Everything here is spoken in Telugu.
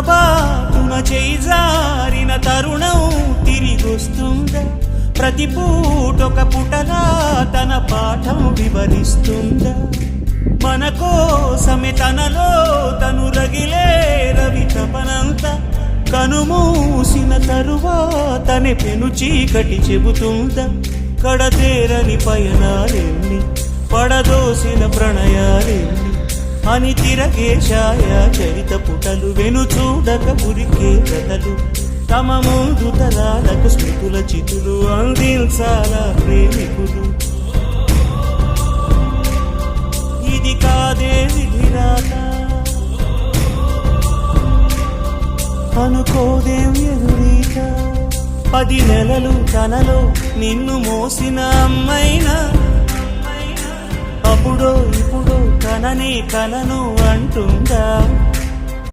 పొరపాటున చేజారిన తరుణం తిరిగొస్తుందా? ప్రతి పూటొక పుటలా తన పాఠం వివరిస్తుందా? మన కోసమే తనలో తను రగిలే రవి తపనంత కనుమూసిన తరువాతనే పెను చీకటి చెబుతుందా? కడతేరని పయనాలెన్ని పడదోసిన ప్రణయాలెన్ని అని తిరగే ఛాయా చరిత పుటలు వెను చూడక ఉరికే కథలు తమ ముందు తరాలకు స్మృతుల చితులు అందించాలా ప్రేమికులు. ఇది కాదే విధిరాత అనుకోదేం ఎదురీత. 10 నెలలు తనలో నిన్ను మోసిన అమ్మైనా అప్పుడో ఇప్పుడో కనని కలను అంటుందా?